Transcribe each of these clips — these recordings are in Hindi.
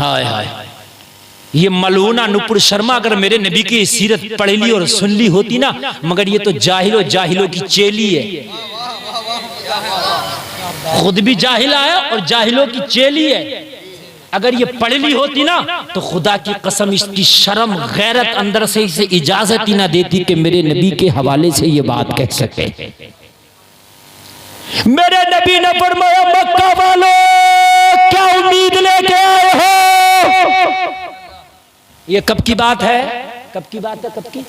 हाय हाय, ये मलूना नुपुर शर्मा अगर मेरे नबी की सीरत पढ़ ली और सुन ली होती ना, मगर ये तो जाहिलों की चेली है, खुद भी जाहिल है और जाहिलों की चेली है। अगर ये पढ़ ली होती ना तो खुदा की कसम इसकी शर्म गैरत अंदर से इसे इजाजत ही ना देती कि मेरे नबी के हवाले से ये बात कह सके। मेरे नबी ने फरमाया, मक्का वालों क्या उम्मीद लेके आए हो? ये कब की बात है? कब की बात है? कब की?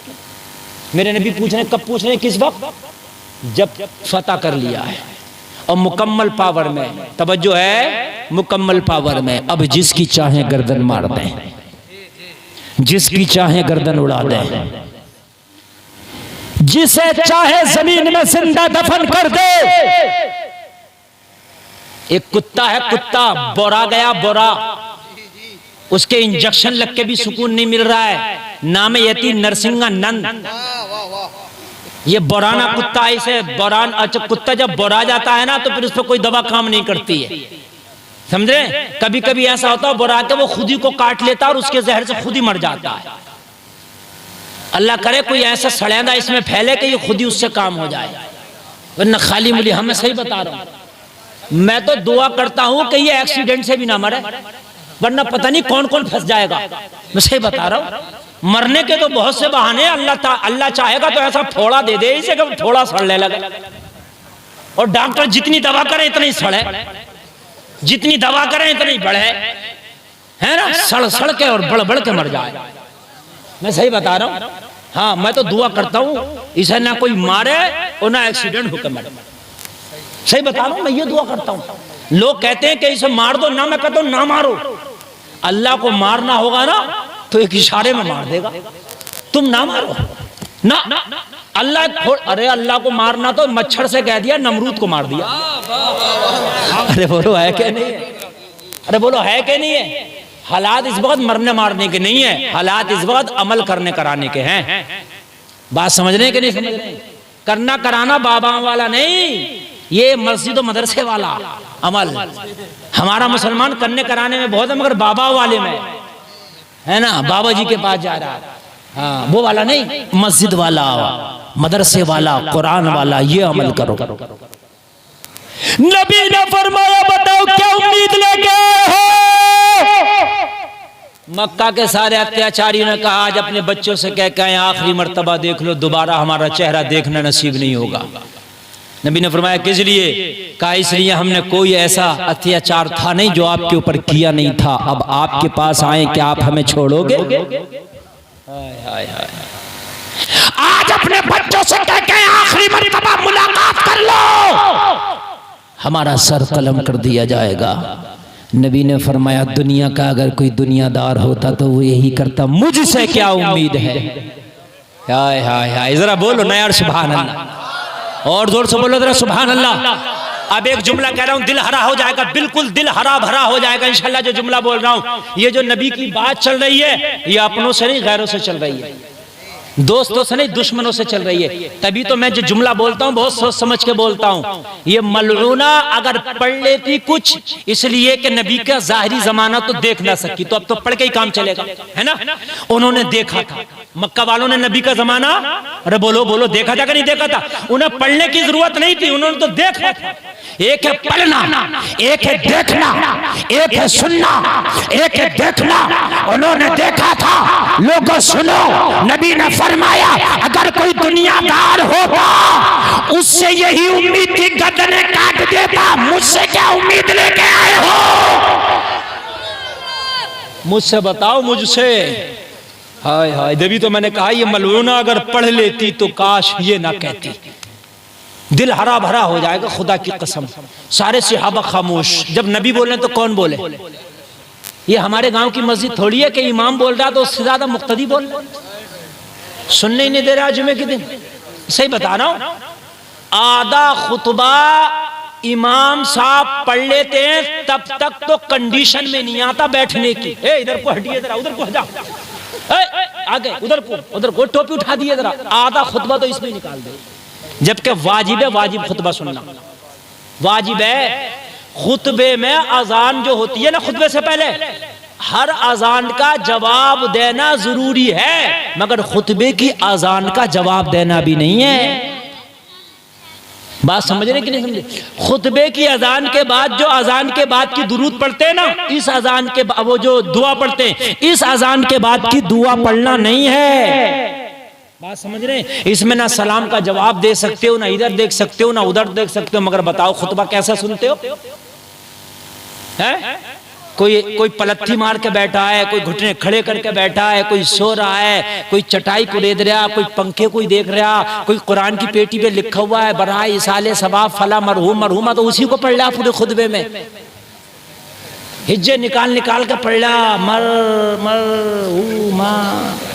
मेरे नबी पूछ रहे, कब पूछ रहे? किस वक्त? जब फतह कर लिया है और मुकम्मल पावर में, तवज्जो है, मुकम्मल पावर में। अब जिसकी चाहे गर्दन मार दें, जिसकी चाहे गर्दन उड़ा दें, जिसे चाहे जमीन में जिंदा दफन कर दे। एक कुत्ता है, कुत्ता बोरा गया, बोरा, उसके इंजेक्शन लग के भी सुकून नहीं मिल रहा है। नाम यती नरसिंगा नंद। ये बोराना कुत्ता, इसे बोरान, अच्छा कुत्ता जब बोरा जाता है ना तो फिर उस पर कोई दवा काम नहीं करती है, समझे? कभी कभी ऐसा होता है बोरा के वो खुद ही को काट लेता है और उसके जहर से खुद ही मर जाता है। अल्लाह करे कोई ऐसा सड़ेंदा इसमें फैले कि ये खुद ही उससे काम हो जाए, वरना खाली मुली। हम मैं सही बता रहा हूं, मैं तो दुआ करता हूं कि ये एक्सीडेंट से भी ना मरे, वरना पता नहीं कौन कौन फंस जाएगा। मैं सही बता रहा हूं, मरने के तो बहुत से बहाने। अल्लाह चाहेगा तो ऐसा फोड़ा दे दे इसे कि थोड़ा सड़ने लगे, और डॉक्टर जितनी दवा करे इतना ही सड़े, जितनी दवा करे इतना ही बढ़े, है ना? सड़ सड़ के और बढ़ बढ़ के मर जाए। मैं सही बता रहा हूं। हाँ, मैं तो दुआ करता हूं इसे ना कोई मारे और ना एक्सीडेंट होकर मरे। सही बता रहा हूं, मैं ये दुआ करता हूं। लोग कहते हैं कि इसे मार दो ना, मैं कहता हूं ना मारो। अल्लाह को मारना होगा ना तो एक इशारे में मार देगा, तुम ना मारो ना। अल्लाह, अरे अल्लाह को मारना तो मच्छर से कह दिया, नमरूद को मार दिया। अरे बोलो है क्या नहीं है? अरे बोलो है क्या नहीं है? हालात इस वक्त मरने मारने के नहीं है, हालात इस वक्त अमल करने कराने के हैं। बात समझने के नहीं समझ रहे? करना कराना बाबा वाला नहीं, ये मस्जिद और मदरसे वाला अमल। हमारा मुसलमान करने कराने में बहुत है, मगर बाबा वाले में है ना, बाबा जी के पास जा रहा है, हाँ वो वाला नहीं, मस्जिद वाला, मदरसे वाला, कुरान वाला, ये अमल करो। नबी ने फरमाया, बताओ क्या उम्मीद लेके आए हो? मक्का के सारे अत्याचारियों ने कहा, आज अपने बच्चों से कह के आखिरी मर्तबा देख लो, दोबारा हमारा चेहरा देखना नसीब नहीं होगा। नबी ने फरमाया, किस लिए? कहा इसलिए हमने कोई ऐसा अत्याचार था नहीं जो आपके ऊपर किया नहीं था, अब आपके पास आए कि आप हमें छोड़ोगे? हाय हाय हाय, आज अपने बच्चों से कह के आखिरी मर्तबा मुलाकात कर लो, हमारा सर कलम कर दिया जाएगा। नबी ने फरमाया, दुनिया का अगर कोई दुनियादार होता तो वो यही करता, मुझसे क्या उम्मीद है? हाय हाय हाय, जरा बोलो ना यार सुभान अल्लाह, और जोर से बोलो जरा सुभान अल्लाह। अब एक जुमला कह रहा हूं, दिल हरा हो जाएगा, बिल्कुल दिल हरा भरा हो जाएगा इंशाल्लाह। जो जुमला बोल रहा हूं, ये जो नबी की बात चल रही है, ये अपनों से नहीं गैरों से चल रही है, दोस्तों से नहीं दुश्मनों से चल रही है। तभी तो मैं जो जुमला बोलता हूँ बहुत सोच समझ के बोलता हूँ। ये मलऊना अगर पढ़ लेती कुछ, इसलिए कि नबी का जाहिरी जमाना तो देख ना सकी, तो अब तो पढ़ के ही काम चलेगा, है ना? उन्होंने देखा था, मक्का वालों ने नबी का जमाना, अरे बोलो बोलो, देखा था कि नहीं देखा था? उन्हें पढ़ने की जरूरत नहीं थी, उन्होंने तो देखा था। एक है पढ़ना, एक है देखना, एक है सुनना, एक है देखना। उन्होंने देखा था। लोगों सुनो, नबी ने फरमाया, अगर कोई दुनियादार होता उससे यही उम्मीद थी, गर्दन काट देता। मुझसे क्या उम्मीद लेके आए हो? मुझसे बताओ, मुझसे। हाय हाय, तभी तो मैंने कहा ये मलऊना अगर पढ़ लेती तो काश ये ना कहती। दिल हरा भरा हो जाएगा, खुदा की कसम। सारे सहाबा खामोश, जब नबी बोले तो कौन बोले? ये हमारे गांव की मस्जिद थोड़ी है कि इमाम बोल रहा तो उससे ज्यादा मुक्तदी बोल, सुनने ही नहीं दे रहा जुमे के दिन। सही बता रहा हूं, आधा खुतबा इमाम साहब पढ़ लेते हैं, तब तक तो कंडीशन में नहीं आता बैठने की। ए इधर को हटिए, जरा उधर को हटा, आगे उधर को टोपी उठा दिए जरा। आधा खुतबा तो इसमें निकाल दे, जबकि वाजिब है, वाजिब खुतबा सुनना वाजिब है। खुतबे में अजान जो होती है ना, खुतबे से पहले हर अजान का जवाब देना जरूरी है, मगर खुतबे की अजान का जवाब देना भी नहीं है। बात समझ रहे कि नहीं समझे? खुतबे की अजान के बाद जो अजान के बाद की दुरूद पढ़ते हैं ना, इस अजान के वो जो दुआ पढ़ते हैं, इस अजान के बाद की दुआ पढ़ना नहीं है। बात समझ रहे हैं? इसमें ना सलाम का जवाब दे सकते हो, ना इधर देख सकते हो, ना उधर देख सकते हो, मगर बताओ खुतबा कैसा सुनते हो? है? कोई पलत्थी मार के बैठा है, कोई घुटने खड़े करके बैठा है, कोई सो रहा है, कोई चटाई को रेद रहा, कोई पंखे कोई देख रहा, कोई कुरान की पेटी पे लिखा हुआ है बराए इसाले सवाब फला मरहूम मरहूमा, तो उसी को पढ़ रहा पूरे खुतबे में। हिज्जे निकाल के पढ़ रहा मर मर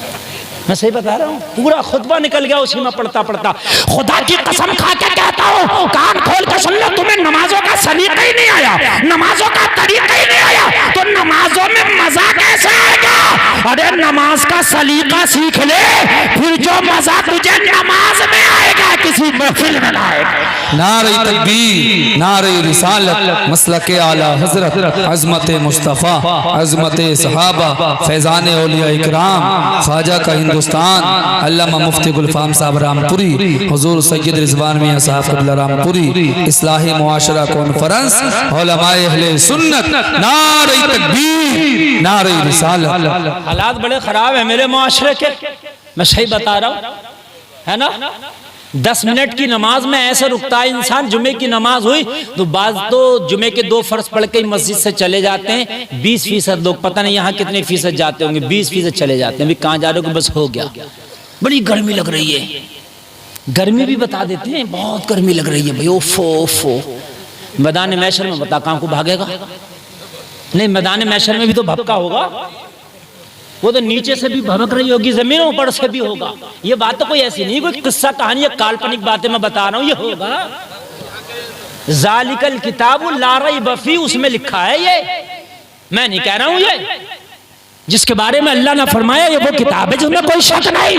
मैं सही बता रहा हूँ, पूरा खुतबा निकल गया उसी में पढ़ता पढ़ता। खुदा की कसम खा के कहता हूँ, कान खोल के सुन लो, तुम्हें नमाजों का सलीका ही नहीं आया, नमाजों का तरीका ही नहीं आया, तो नमाजों में मजा कैसे आएगा? अरे नमाज का सलीका सीख ले, फिर जो मजा तुझे नमाज में आएगा किसी महफिल में ना आएगा। नारे तकबीर, नारे रिसालत, मसलके आला हजरत, अजमत मुस्तफ़ा, अजमत सहाबा, फैजान औलिया इकराम, ख्वाजा का हिंदुस्तान, अल्लामा मुफ्ती गुलफाम साहब रामपुरी, हुजूर सैयद रिजवान मियां साहब क़िबला रामपुरी, इस्लाही मुआशरा कॉन्फ्रेंस, उलमाए अहले सुन्नत, नारे तकबीर, नारे रिसालत। हालात बड़े खराब है मेरे मुआशरे के, मैं सही बता रहा हूँ, है ना? 10 मिनट की नमाज में ऐसे रुकता है इंसान। जुमे की नमाज हुई तो बाज तो जुमे के 2 फर्ज पढ़ के मस्जिद से चले जाते हैं। 20% लोग, पता नहीं यहाँ कितने फीसद जाते होंगे, 20% चले जाते हैं। अभी कहाँ जा रहे हो? बस हो गया, बड़ी गर्मी लग रही है। गर्मी भी बता देते हैं, बहुत गर्मी लग रही है भाई, ओफो ओफो। मैदान मैशर में बता कहाँ को भागेगा? नहीं, मैदान मैशर में भी तो भपका होगा, वो तो नीचे से भी भड़क रही होगी, जमीन ऊपर से भी होगा। ये बात तो कोई ऐसी नहीं, कोई किस्सा कहानी या काल्पनिक बातें मैं बता रहा हूं, ये होगा। जालिकल किताबु ला रैब फीह, उसमें लिखा है, ये मैं नहीं कह रहा हूं। ये जिसके बारे में अल्लाह ने फरमाया ये वो किताब है जिसमें कोई शक नहीं।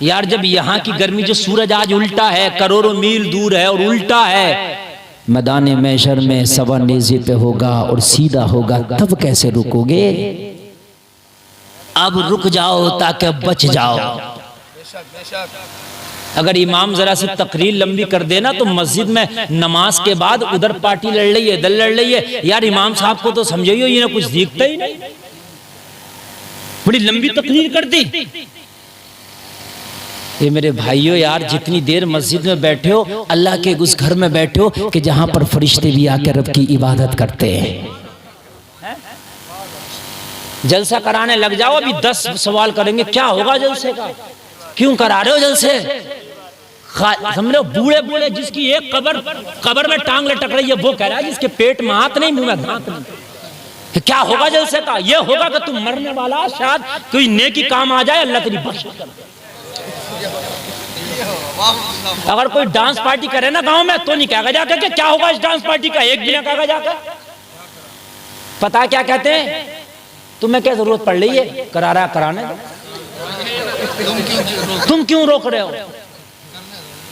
यार जब यहाँ की गर्मी, जो सूरज आज उल्टा है, करोड़ों मील दूर है और उल्टा है, मैदान मैशर में सवा नेज़े पे होगा और सीधा होगा, तब कैसे रुकोगे? अब रुक जाओ ताकि बच जाओ। अगर इमाम जरा से तकरीर लंबी कर देना तो मस्जिद में नमाज के बाद उधर पार्टी लड़ रही है, दल लड़ रही है, यार इमाम साहब को तो समझाइयो, ये ना कुछ दिखता ही नहीं, बड़ी लंबी तकरीर कर दी। ये मेरे भाइयों, यार जितनी देर मस्जिद में बैठे हो, अल्लाह के उस घर में बैठे हो कि जहां पर फरिश्ते भी आकर रब की इबादत करते हैं। जलसा कराने लग जाओ, अभी 10 सवाल करेंगे, क्या होगा जलसे का? क्यों करा रहे हो जलसे? समझो बूढ़े बूढ़े जिसकी एक कब्र में टांग लटक रही है, वो कह रहा है जिसके पेट में हाथ नहीं, मुंह में दांत नहीं, कि क्या होगा जलसे का? ये होगा कि तुम मरने वाला, शायद कोई नेकी काम आ जाए, अल्लाह तेरी बख्शिश करे। अगर कोई डांस पार्टी करे ना गांव में, तो नहीं कहेगा जाकर कि क्या होगा इस डांस पार्टी का, एक भी ना कहेगा जाकर। पता क्या कहते हैं? तुम्हें क्या जरूरत पड़ रही है करारा कराने? तुम क्यों रोक रहे हो?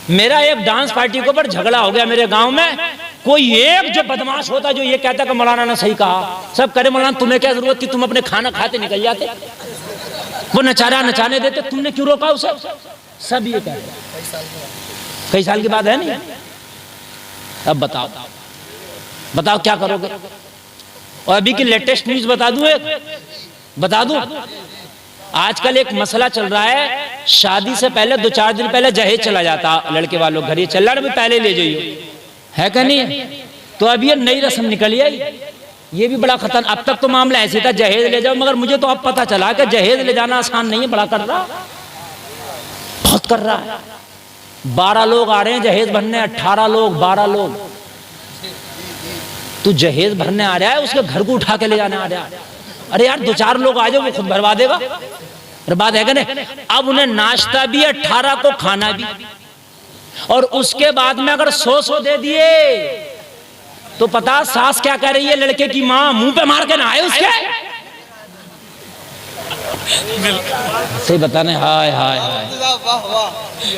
मेरा एक डांस पार्टी के ऊपर झगड़ा हो गया मेरे गांव में। कोई एक जो बदमाश होता जो ये कहता कि मौलाना ने सही कहा, सब करे मौलाना तुम्हें क्या जरूरत थी, तुम अपने खाना खाते निकल जाते, वो नचारा नचाने देते, तुमने क्यों रोका उसे? सब ये कह रहे हैं। कई साल की बात है नहीं? अब बताओ क्या करोगे? और अभी की लेटेस्ट न्यूज बता दूं, आजकल एक मसला चल रहा है, शादी से पहले 2-4 दिन पहले जहेज चला जाता लड़के वालों घर, ये चल रहा है, पहले ले जाइए, है क्या नहीं? तो अब ये नई रस्म निकली है, ये भी बड़ा खतरनाक। अब तक तो मामला ऐसे था जहेज ले जाओ, मगर मुझे तो अब पता चला कि जहेज ले जाना आसान नहीं है, बड़ा कर रहा, बहुत कर रहा है। 12 लोग आ रहे हैं जहेज भरने, 18 लोग, 12 लोग। तू जहेज भरने आ रहा है, उसके घर को उठा के ले जाने आ रहा है। अरे यार 2-4 लोग आ जाओ, वो खुद भरवा देगा। अरे बात है क्या नहीं? अब उन्हें नाश्ता भी, 18 को खाना भी, और उसके बाद में अगर 100 दे दिए तो पता सास क्या कह रही है लड़के की माँ, मुंह पे मार के नहाए उसके। सही बताने, हाय हाय हाय,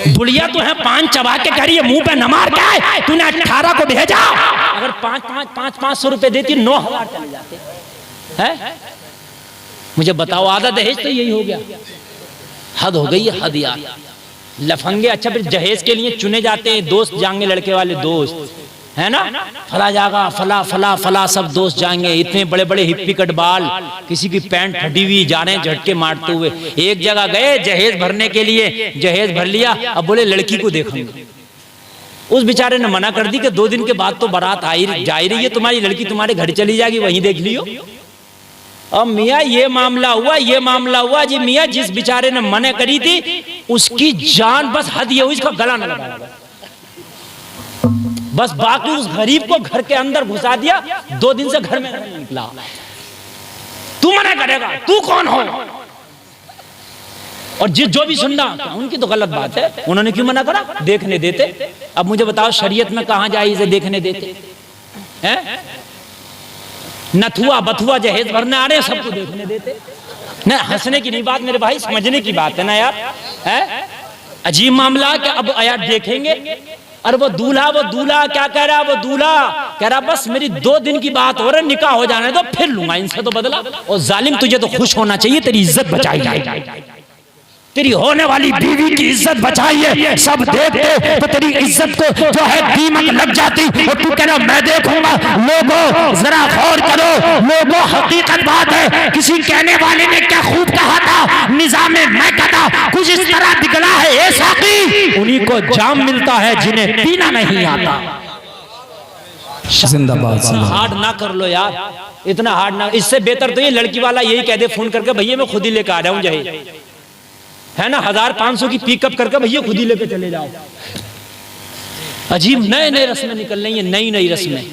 बुढ़िया तो है 5 चबा के कह रही है मुंह पे न मार के, तूने 18 को भेजा। अगर 500 रुपए देती 9,000 चले जाते। है? मुझे बताओ, आधा दहेज तो यही हो गया। हद हो गई है, हद यार, लफंगे। अच्छा फिर जहेज के लिए चुने जाते हैं दोस्त जाएंगे, लड़के वाले दोस्त, है ना, फला जागा, फला फला फला सब दोस्त जाएंगे, इतने बड़े बड़े हिप्पी कट बाल, किसी की पैंट फटी हुई, जा रहे हैं झटके मारते हुए। एक जगह गए जहेज भरने के लिए, जहेज भर लिया, अब बोले लड़की को देखेंगे। उस बेचारे ने मना कर दी कि 2 दिन के बाद तो बारात जा ही रही है, तुम्हारी लड़की तुम्हारे घर चली जाएगी, वहीं देख लियो। अब मियाँ ये मामला हुआ जी, मियाँ जिस बेचारे ने मना करी थी उसकी जान बस हद ये हुई, इसका गला न लगाया बस, बाकी उस गरीब को घर के अंदर घुसा दिया, 2 दिन से घर में नहीं निकला। तू मना करेगा, तू कौन हो? और जो भी सुनना उनकी तो गलत बात है, उन्होंने क्यों मना करा? देखने देते। अब मुझे बताओ शरीयत में कहां जायज़ है देखने देते हैं? नथुआ बथुआ जहेज भरने आ रहे हैं, सबको देखने देते ना। हंसने की नहीं बात मेरे भाई, समझने की बात है ना यार, है अजीब मामला। कि अब यार देखेंगे, और वो दूल्हा क्या कह रहा है? वो दूल्हा कह रहा बस मेरी 2 दिन की बात हो रहा है, निकाह हो जाने दो, फिर लूंगा इनसे तो बदला। और जालिम तुझे तो खुश होना चाहिए, तेरी इज्जत बचाई जाए, तेरी होने वाली बीवी की इज्जत बचाइए। सब देखते तो तेरी इज्जत को जो है दीमक लग जाती, और तू कह रहा मैं देखूंगा। लोगों जरा गौर करो, लोगों हकीकत बात है, किसी कहने वाले ने क्या खूब कहा था, निजामे मैं कहता कुछ इस तरह दिखला है, ए साकी उन्हीं को जाम मिलता है जिन्हें पीना नहीं आता। जिंदाबाद। हार्ड ना कर लो यार, इतना हार्ड ना। इससे बेहतर तो ये लड़की वाला यही कह दे फोन करके, भैया मैं खुद ही लेकर आ रहा हूँ जहेज, है ना, 1500 की पिकअप करके भैया खुद ही लेके चले जाओ। अजीब नए नए रस्में निकल रही हैं, नई नई रस्में।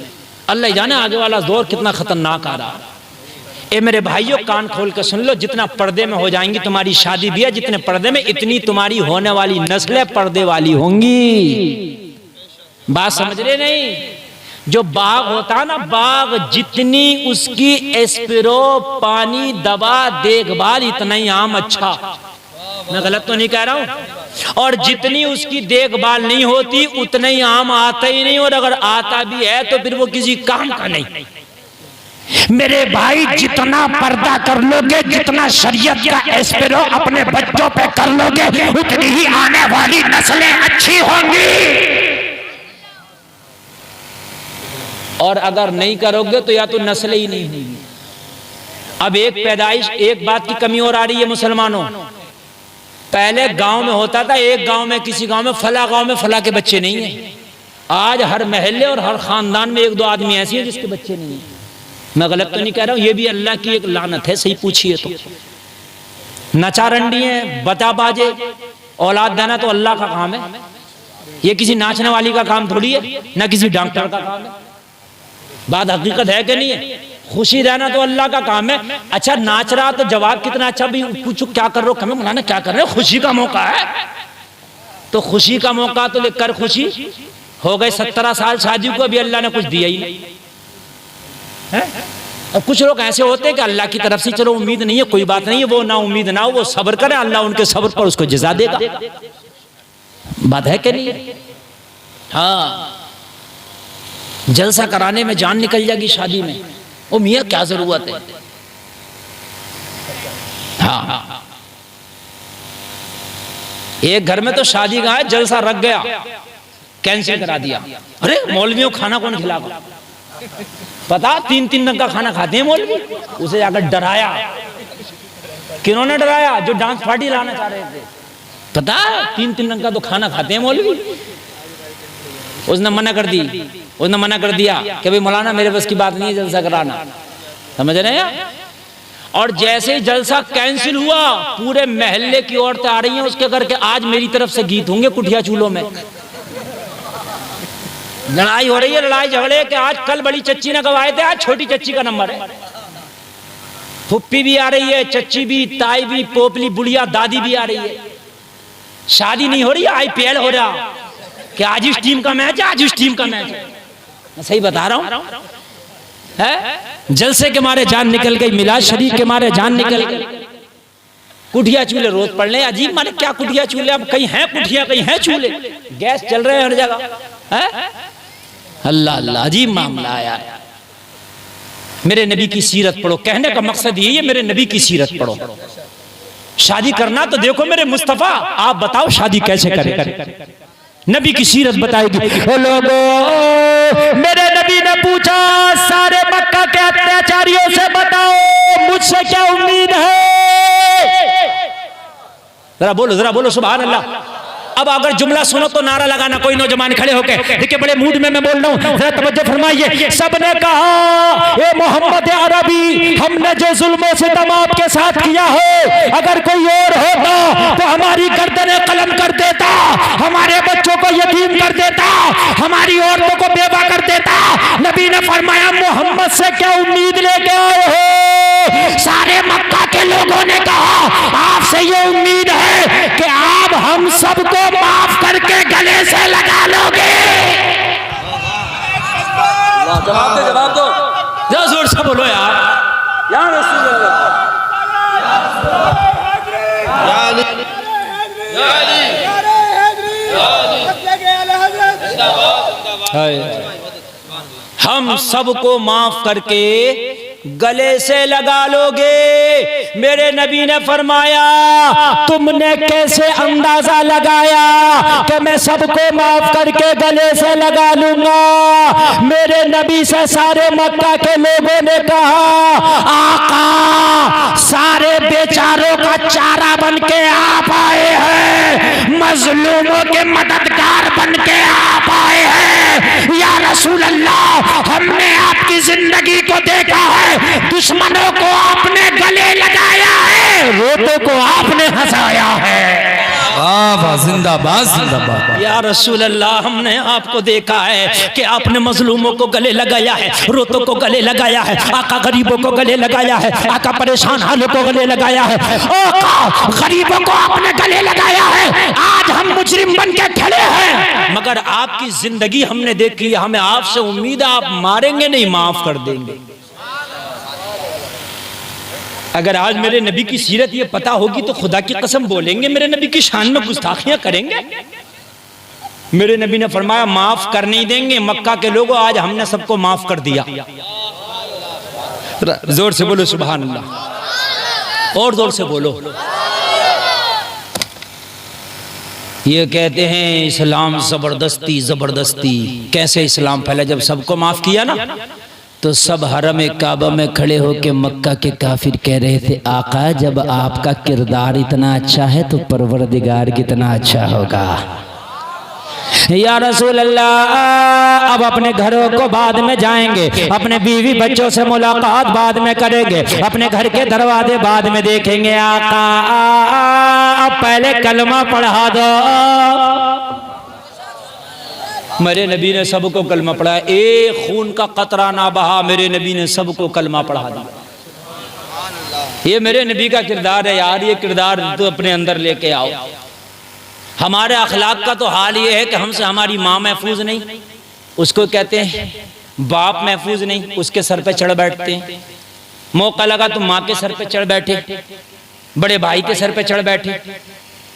अल्लाह जाने आगे वाला दौर कितना खतरनाक आ रहा। ए मेरे भाइयों कान खोल कर सुन लो, जितना पर्दे में हो जाएंगी तुम्हारी शादी भी है, जितने पर्दे में इतनी तुम्हारी होने वाली नस्लें पर्दे वाली होंगी। बात समझ रहे नहीं? जो बाग होता ना, बाग जितनी उसकी एस्पिरो पानी दवा देखभाल इतना ही आम अच्छा, मैं गलत तो नहीं कह रहा हूं। और जितनी उसकी देखभाल नहीं होती उतना ही आम आता ही नहीं, और अगर आता भी है तो फिर वो किसी काम का नहीं। मेरे भाई जितना पर्दा कर लोगे, जितना शरीयत का एस्पिरो अपने बच्चों पे कर लोगे, उतनी ही आने वाली नस्लें अच्छी होंगी। और अगर नहीं करोगे तो या तो नस्लें ही नहीं होंगी। अब एक बात की कमी और आ रही है मुसलमानों। पहले गांव में होता था, एक गांव में किसी गांव में फला के बच्चे नहीं है। आज हर महल्ले और हर खानदान में 1-2 आदमी ऐसी है जिसके बच्चे नहीं है। मैं गलत तो नहीं कह रहा हूं, ये भी अल्लाह की एक लानत है, सही पूछिए तो। नचारंडी है, बता बाजे, औलाद देना तो अल्लाह का काम है, ये किसी नाचने वाली का काम थोड़ी है, ना किसी डॉक्टर का काम है। बात हकीकत है कि नहीं है? खुशी रहना तो अल्लाह का काम है। अच्छा नाच रहा तो जवाब कितना अच्छा, भी पूछो क्या कर रहे हो, कमें मौलाना क्या कर रहे हो, खुशी का मौका है तो खुशी का मौका तो लेकर खुशी हो गए। 17 साल शादी को अभी अल्लाह ने कुछ दिया ही नहीं है। और कुछ लोग ऐसे होते हैं कि अल्लाह की तरफ से चलो उम्मीद नहीं है, कोई बात नहीं है, वो ना उम्मीद ना हो, वो सब्र करे, अल्लाह उनके सब्र पर उसको जज़ा देगा। बात है कि नहीं है? हाँ, जलसा कराने में जान निकल जाएगी शादी में, ओ मियाँ क्या जरूरत है। हाँ, एक घर में तो शादी का है, जलसा रख गया, कैंसिल करा दिया। अरे मौलवियों खाना कौन खिलागा? पता 3-3 रंग का खाना खाते हैं मौलवी। उसे जाकर डराया, किन्होंने डराया? जो डांस पार्टी लाना चाह रहे थे। पता 3-3 रंग का तो खाना खाते हैं मौलवी। उसने मना कर दी, उसने मना कर दिया कि भाई मौलाना मेरे बस की बात नहीं है जलसा कराना, समझ रहे हैं? और जैसे ही जलसा कैंसिल हुआ, पूरे महल्ले की औरतें आ रही हैं उसके करके, आज मेरी तरफ से गीत होंगे कुटिया चूल्हों में। लड़ाई हो रही है, लड़ाई झगड़े कि आज कल बड़ी चच्ची ने गवाए थे, आज छोटी चच्ची का नंबर है। फुप्पी भी आ रही है, चच्ची भी, ताई भी, पोपली, बुढ़िया, दादी भी आ रही है। शादी नहीं हो रही है, IPL हो रहा कि आज इस टीम का मैच है, आज इस टीम का मैच है। मैं सही बता रहा हूं है? जलसे के मारे जान निकल गई, मिलाद शरीफ के मारे जान निकल गई। कुटिया चूल्हे रोज पड़ रहे। अजीब माने क्या कुटिया चूल्हे? अब कहीं है कुटिया, कहीं है चूल्हे, गैस चल रहे हैं हर जगह है। अल्लाह अल्लाह, अजीब मामला आया। मेरे नबी की सीरत पढ़ो। कहने का मकसद यही है, मेरे नबी की सीरत पढ़ो। शादी करना तो देखो मेरे मुस्तफा, आप बताओ शादी कैसे करें? नबी की सीरत बताएगी। ओ लोगों, मेरे नबी ने पूछा सारे मक्का के अत्याचारियों से बताओ मुझसे क्या उम्मीद है? जरा बोलो सुभान अल्लाह। अब अगर जुमला सुनो तो नारा लगाना, कोई नौजवान खड़े होके। देखिए बड़े मूड में मैं बोल रहा हूँ, जरा तवज्जो फरमाइए। सबने कहा ए मोहम्मद अरबी, हमने जो जुल्म सितम आपके साथ किया हो, अगर कोई और होता तो हमारी गर्दनें कलम कर देता, हमारे बच्चों को यतीम कर देता, हमारी औरतों को बेवा कर देता। नबी ने फरमाया मोहम्मद से क्या उम्मीद लेके आए हो? सारे मक्का के लोगों ने कहा आपसे ये उम्मीद है कि आप हम सबको माफ करके गले से लगा लोगे। जवाब दो जरा जोर से बोलो यार। हम सबको माफ करके गले से लगा लोगे। मेरे नबी ने फरमाया तुमने कैसे अंदाजा लगाया कि मैं सबको माफ करके गले से लगा लूंगा? मेरे नबी से सारे मक्का के लोगों ने कहा आका, सारे बेचारों का चारा बन के आप आए हैं, मजलूमों के मददगार बन के आप आए हैं। या रसूल अल्लाह, हमने आपकी जिंदगी को देखा है, दुश्मनों को आपने गले लगाया है, रोतों को आपने हंसाया है। जिंदाबाद जिंदाबाद। या रसूल अल्लाह, हमने आपको देखा है कि आपने मजलूमों को गले लगाया है, रोतों को गले लगाया है, आका गरीबों को गले लगाया है, आका परेशान हालों को गले लगाया है, आका गरीबों को आपने गले लगाया है। आज हम मुजरिम बन के खड़े हैं, मगर आपकी जिंदगी हमने देखी है, हमें आपसे उम्मीद है आप मारेंगे नहीं, माफ कर देंगे। अगर आज मेरे नबी की सीरत ये पता होगी तो खुदा की कसम बोलेंगे मेरे नबी की शान में गुस्ताखियां करेंगे। मेरे नबी ने फरमाया माफ कर नहीं देंगे। मक्का के लोगों, आज हमने सबको माफ कर दिया। जोर से बोलो सुभान अल्लाह, और जोर से बोलो। ये कहते हैं इस्लाम जबरदस्ती जबरदस्ती। कैसे इस्लाम फैला? जब सबको माफ किया ना तो सब हरम काबा में खड़े होके मक्का के काफिर कह रहे थे आका, जब आपका किरदार इतना अच्छा है तो परवरदिगार कितना अच्छा होगा। या रसूल अल्लाह, अब अपने घरों को बाद में जाएंगे, अपने बीवी बच्चों से मुलाकात बाद में करेंगे, अपने घर के दरवाजे बाद में देखेंगे। आका अब पहले कलमा पढ़ा दो। मेरे नबी ने सबको कलमा पढ़ाया, एक खून का कतरा ना बहा, मेरे नबी ने सबको कलमा पढ़ा दिया। ये मेरे नबी का किरदार है यार, ये किरदार तो अपने अंदर लेके आओ। हमारे अखलाक का तो हाल ये है कि हमसे हमारी माँ महफूज नहीं, उसको कहते हैं बाप महफूज नहीं, उसके सर पे चढ़ बैठते हैं। मौका लगा तो माँ के सर पे चढ़ बैठे, बड़े भाई के सर पे चढ़ बैठे,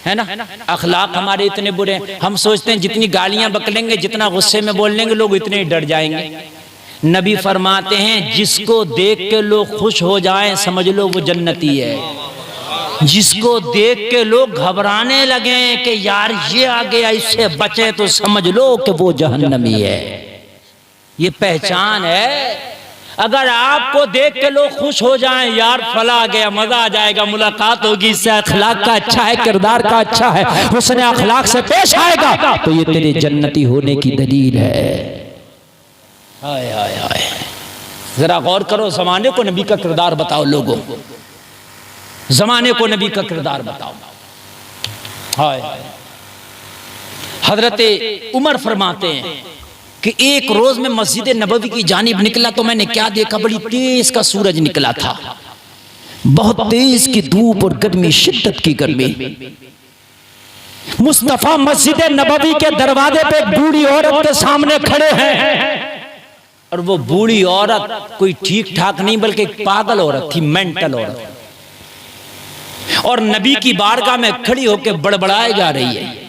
है ना। अखलाक हमारे इतने बुरे हैं, हम सोचते हैं जितनी गालियां बकलेंगे, जितना गुस्से में बोल लेंगे लोग, इतने ही डर जाएंगे। नबी फरमाते हैं जिसको देख के लोग खुश हो जाएं समझ लो वो जन्नती है। जिसको देख के लोग घबराने लगे कि यार ये आ गया इससे बचे तो समझ लो कि वो जहन्नमी है। ये पहचान है। अगर आपको देख के लोग खुश हो जाएं यार फला आ गया, मजा आ जाएगा, मुलाकात होगी, इससे अखलाक का अच्छा है, किरदार का अच्छा है, उसने अखलाक से पेश आएगा, तो ये तेरे जन्नती होने की दलील है। हाय हाय हाय, जरा गौर करो, जमाने को नबी का किरदार बताओ लोगों, जमाने को नबी का किरदार बताओ। हाय हजरत उमर फरमाते हैं कि एक रोज में मस्जिद नबवी की जानिब निकला तो मैंने क्या देखा, बड़ी तेज का सूरज निकला था, बहुत तेज की धूप और गर्मी, शिद्दत की गर्मी। मुस्तफा मस्जिद नबवी के दरवाजे पे बूढ़ी औरत के सामने खड़े हैं, और वो बूढ़ी औरत कोई ठीक ठाक नहीं बल्कि एक पागल औरत थी, मेंटल औरत, और नबी की बारगाह में खड़ी होकर बड़बड़ाए जा रही है।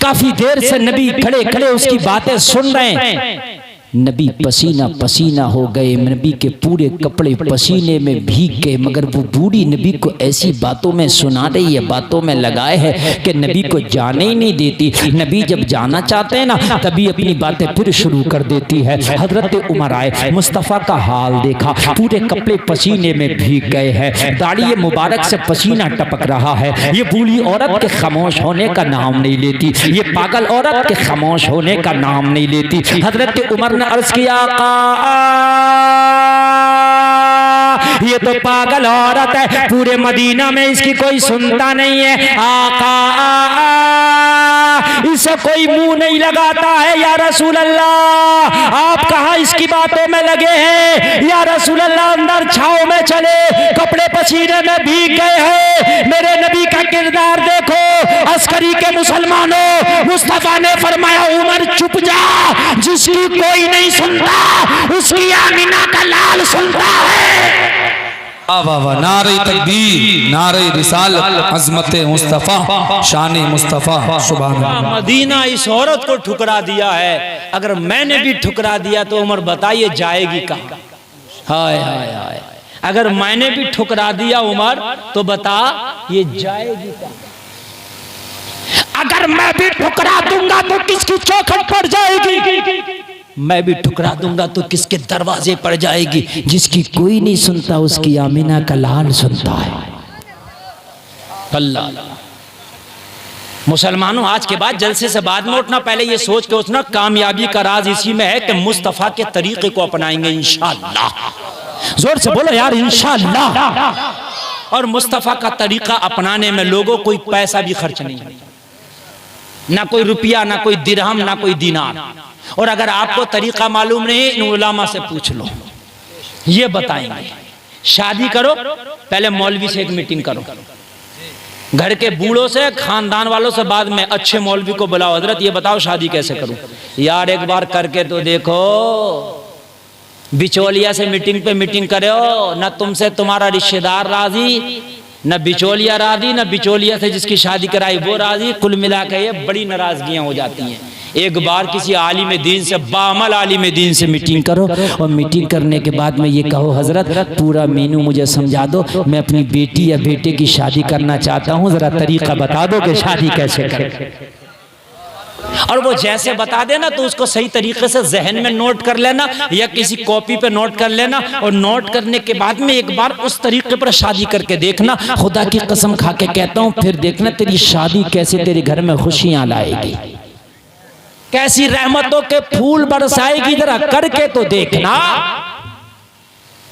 काफी देर से नबी खड़े खड़े उसकी बातें सुन रहे हैं। नबी पसीना पसीना हो गए, नबी के पूरे कपड़े पसीने में भीग गए, मगर वो बूढ़ी नबी को ऐसी बातों में सुना रही है, बातों में लगाए है कि नबी को जाने ही नहीं देती। नबी जब जाना चाहते हैं ना तभी अपनी बातें फिर शुरू कर देती है। हजरत उमर आए, मुस्तफ़ा का हाल देखा, पूरे कपड़े पसीने में भीग गए हैं, दाढ़ी मुबारक से पसीना टपक रहा है। ये बूढ़ी औरत के खामोश होने का नाम नहीं लेती, ये पागल औरत के खामोश होने का नाम नहीं लेती। हजरत उमर ने अर्ज किया, ये तो पागल औरत है, पूरे मदीना में इसकी कोई सुनता नहीं है। आका इसे कोई मुंह नहीं लगाता है। या रसूल अल्लाह, आप कहाँ इसकी बातों में लगे हैं? या रसूल अल्लाह, अंदर छाव में चले, कपड़े पसीने में भीग गए हैं, मेरे नबी का किरदार देखो। अस्करी के मुसलमानों, मुस्तफा ने फरमाया, उमर चुप जा, जिसकी कोई नहीं सुनता उसकी आमीना का लाल सुनता है। नारे तकबीर, नारे रिसालत, अज़मत मुस्तफ़ा, शान मुस्तफ़ा, सुभान अल्लाह। मदीना इस औरत को ठुकरा दिया है, अगर मैंने भी ठुकरा दिया तो उमर बताइए जाएगी कहाँ? हाय हाय हाय, अगर मैंने भी ठुकरा दिया उमर तो बता ये जाएगी कहाँ? अगर मैं भी ठुकरा दूंगा तो किसकी चौखट पर जाएगी? मैं भी ठुकरा दूंगा तो किसके दरवाजे पर जाएगी? जिसकी कोई नहीं सुनता उसकी आमीना का लाल सुनता है। अल्लाह। मुसलमानों, आज के बाद जलसे से बाद में उठना, पहले ये सोच के उठना कामयाबी का राज इसी में है कि मुस्तफा के तरीके को अपनाएंगे इंशाअल्लाह। जोर से बोलो यार, इंशाअल्लाह। और मुस्तफा का तरीका अपनाने में लोगों कोई पैसा भी खर्च नहीं, ना कोई रुपया, ना कोई दिरहम, ना कोई दीनार। और अगर आपको तरीका मालूम नहीं, इन उलामा से पूछ लो, ये बताएंगे। शादी करो, पहले मौलवी से एक मीटिंग करो, घर के बूढ़ों से, खानदान वालों से, बाद में अच्छे मौलवी को बुलाओ, हजरत ये बताओ शादी कैसे करूं? यार एक बार करके तो देखो। बिचौलिया से मीटिंग पे मीटिंग करे हो, न तुमसे तुम्हारा रिश्तेदार राजी, न बिचौलिया राजी, न बिचौलिया से जिसकी शादी कराई वो राजी। कुल मिला के ये बड़ी नाराजगियां हो जाती हैं। एक बार किसी आलिम दीन से, बामल आलिम दीन से मीटिंग करो, और मीटिंग करने के बाद में ये कहो, हजरत पूरा मेनू मुझे समझा दो, मैं अपनी बेटी या बेटे की शादी करना चाहता हूँ, जरा तरीका बता दो कि शादी कैसे करें। और वो जैसे बता देना तो उसको सही तरीके से जहन में नोट कर लेना या किसी कॉपी पे नोट कर लेना, और नोट करने के बाद में एक बार उस तरीके पर शादी करके देखना। खुदा की कसम खा के कहता हूँ, फिर देखना तेरी शादी कैसे तेरे घर में खुशियां लाएगी, कैसी रहमतों के फूल बरसाएगी, जरा करके तो देखना।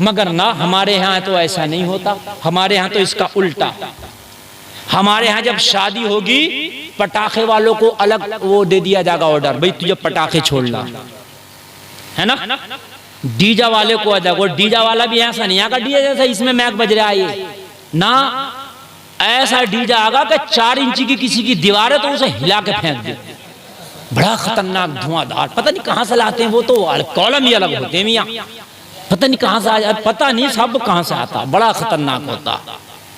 मगर ना, हमारे यहाँ तो ऐसा नहीं होता, हमारे यहाँ तो इसका उल्टा। हमारे यहाँ जब शादी होगी, पटाखे वालों को अलग वो दे दिया जाएगा ऑर्डर, भाई तुझे पटाखे छोड़ना है ना। डीजा वाले को अलग, और डीजा वाला भी ऐसा नहीं आगा डीजा जैसा इसमें मैक बज रहा है ना, ऐसा डीजा आगा कि 4 इंची की किसी की दीवार है तो उसे हिला के फेंक दे। बड़ा खतरनाक धुआंधार, पता नहीं कहां से लाते हैं, वो तो कॉलम ही अलग होते हैं मियां, पता नहीं कहां से आ, पता नहीं सब कहां से आता, बड़ा खतरनाक होता।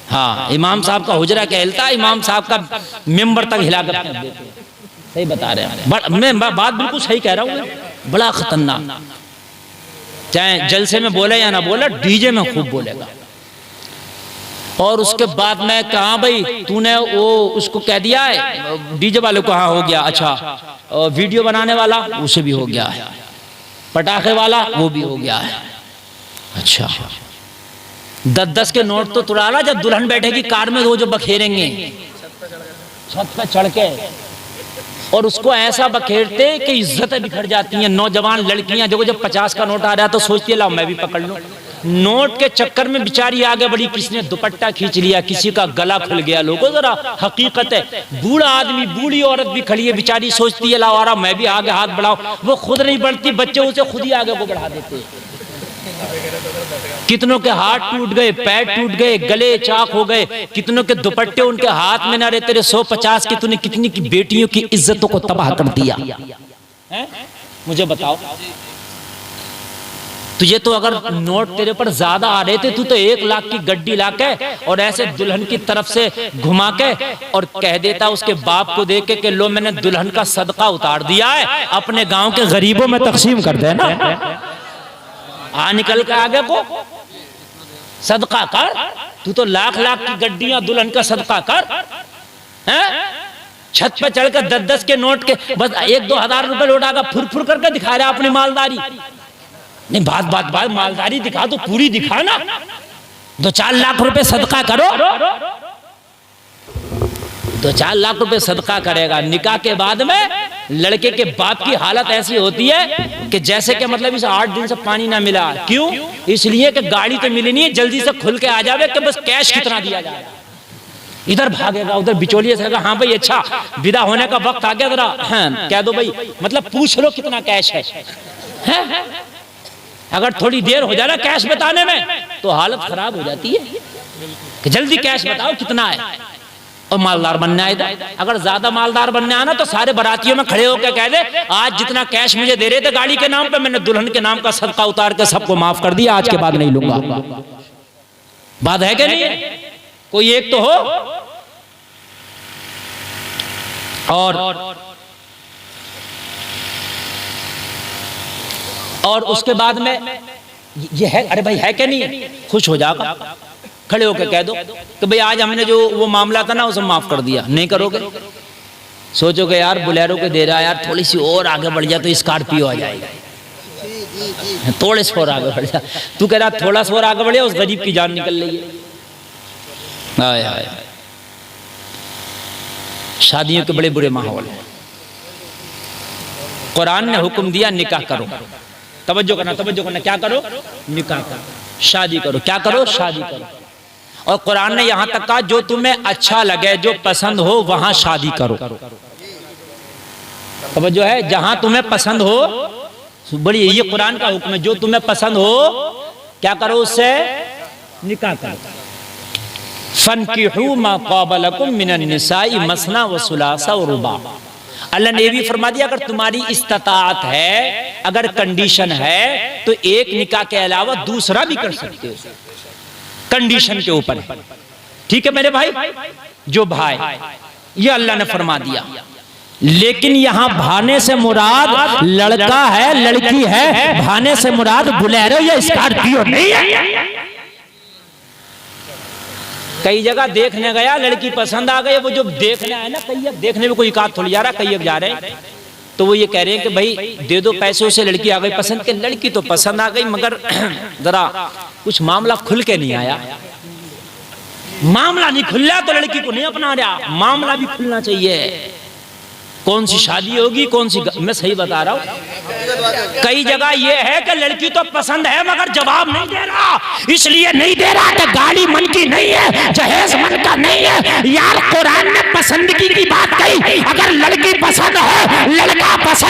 हाँ, इमाम साहब का हुजरा कहलता, इमाम साहब का मेंबर तक हिला कर फेंक देते। सही बता रहे हैं, मैं बात बिल्कुल सही कह रहा हूँ, बड़ा खतरनाक। चाहे जलसे में बोले या ना बोले, डीजे में खूब बोलेगा। और उसके बाद में कहा, भाई तूने वो उसको कह दिया है, डीजे वाले को हाँ हो गया, अच्छा वीडियो बनाने वाला उसे भी हो गया है, पटाखे वाला वो भी हो गया है, अच्छा 10-10 के नोट तो तुड़ा ला। जब दुल्हन बैठेगी कार में, वो जो बखेरेंगे छत पे चढ़ के, और उसको ऐसा बखेरते कि इज्जतें बिखर जाती हैं। नौजवान लड़कियां जो जब 50 का नोट आ रहा है तो सोचती है लाओ मैं भी पकड़ लूं। नोट के चक्कर में बेचारी आगे बढ़ी, किसने दुपट्टा खींच लिया, किसी का गला खुल गया। लोगों जरा हकीकत है, बूढ़ा आदमी बूढ़ी औरत भी खड़ी है, बेचारी सोचती है लाओ आ रहा मैं भी आगे हाथ बढ़ाओ, वो खुद नहीं बढ़ती, बच्चे उसे खुद ही आगे को बढ़ा देते। कितनों के हाथ टूट गए, पैर टूट गए, गले चाक हो गए, कितनों के दुपट्टे उनके हाथ में ना रहे। तेरे 150 की तूने कितनी की बेटियों की इज्जतों को तबाह कर दिया है? मुझे बताओ। तुझे तो अगर नोट तेरे पर ज्यादा आ रहे थे, तू तो 1 लाख की गड्डी लाके और ऐसे दुल्हन की तरफ से घुमा के और कह देता उसके बाप को देख के कि लो मैंने दुल्हन का सदका उतार दिया है, अपने गांव के गरीबों में तकसीम कर देना। आ निकल के आगे को सदका कर। तू तो लाख लाख की गड्डियां दुल्हन का सदका कर, हैं? छत पे चढ़कर 10-10 के नोट के बस 1-2 हजार रुपए लौटाकर फुर करके दिखा रहा अपनी मालदारी। नहीं, बात मालदारी दिखा तो पूरी दिखा ना। 2-4 लाख रुपए सदका करो, 2-4 लाख रुपए सदका करेगा। निकाह के बाद में लड़के के बाप की हालत ऐसी होती है कि जैसे कि मतलब इस 8 दिन से पानी ना मिला। क्यों? इसलिए कि गाड़ी तो मिली नहीं है, जल्दी से खुल के आ जावे कि बस कैश कितना दिया जाए। इधर भागेगा, उधर बिचौलिए से कहेगा हाँ भाई अच्छा विदा होने का वक्त आ गया, जरा हाँ कह दो भाई, मतलब पूछ लो कितना कैश है? अगर थोड़ी देर हो जाए ना कैश बताने में तो हालत खराब हो जाती है कि जल्दी कैश बताओ कितना है। और मालदार बनना है, अगर ज्यादा मालदार बनने आना तो सारे बारातियों में खड़े होकर कह दे आज जितना कैश मुझे दे रहे थे गाड़ी के नाम पे, मैंने दुल्हन के नाम का सदका उतार के सबको माफ कर दिया, आज के बाद नहीं लूंगा। बात है कि नहीं? कोई एक तो हो। और उसके बाद में ये है, अरे भाई है क्या नहीं, खुश हो जाएगा, खड़े होकर कह दो कि भाई आज हमने जो वो मामला था ना उसे माफ कर दिया। नहीं करोगे, सोचोगे यार बुलेरो के दे रहा है यार, थोड़ी सी और आगे बढ़ जाए तो स्कॉर्पियो आ जाएगा, थोड़े से और आगे बढ़ जा। तू कह रहा थोड़ा सा और आगे बढ़े उस गरीब की जान निकल रही है। आय शादियों के बड़े बुरे माहौल हैं। कुरान ने हुक्म दिया निकाह करो, तवज्जो करना, क्या करो? निकाह करो, शादी करो। क्या करो? शादी करो। और कुरान ने यहां तक कहा जो तुम्हें अच्छा लगे, जो पसंद हो वहां शादी करो। तवज्जो है, जहां तुम्हें पसंद हो, बड़ी ये कुरान का हुक्म है, जो तुम्हें पसंद हो क्या करो? उससे निकाह करो। फनकिहू मा क़ाबा लकुम मिनन निसाई मसना व सुलासा व रुबा। अल्लाह ने भी फरमा दिया अगर तुम्हारी इस्तात है, अगर कंडीशन है तो एक निकाह के अलावा दूसरा भी कर सकते हो, कंडीशन के ऊपर। ठीक है मेरे भाई, जो भाई, ये अल्लाह ने फरमा दिया। लेकिन यहां भाने से मुराद लड़का है, लड़की है, भाने से मुराद बुलेरो या स्कॉर्पियो नहीं है। कई जगह देखने गया, लड़की पसंद आ गई, वो जो देखने आए ना, कई अब देखने में कोई एकाध थोड़ी जा रहा, कई अब जा रहे हैं, तो वो ये कह रहे हैं कि भाई दे दो पैसों से लड़की आ गई पसंद के। लड़की तो पसंद आ गई मगर जरा कुछ मामला खुल के नहीं आया। मामला नहीं खुल रहा तो लड़की को नहीं अपना रहा, मामला भी खुलना चाहिए। कौन सी शादी होगी, कौन सी, मैं सही बता रहा हूं। कई जगह ये है कि लड़की तो पसंद है मगर जवाब नहीं दे रहा, इसलिए नहीं दे रहा कि गाड़ी मन की नहीं है, जहेज मन का नहीं है। यार कुरान ने पसंदगी की बात कही, अगर लड़की पसंद है, लड़का पसंद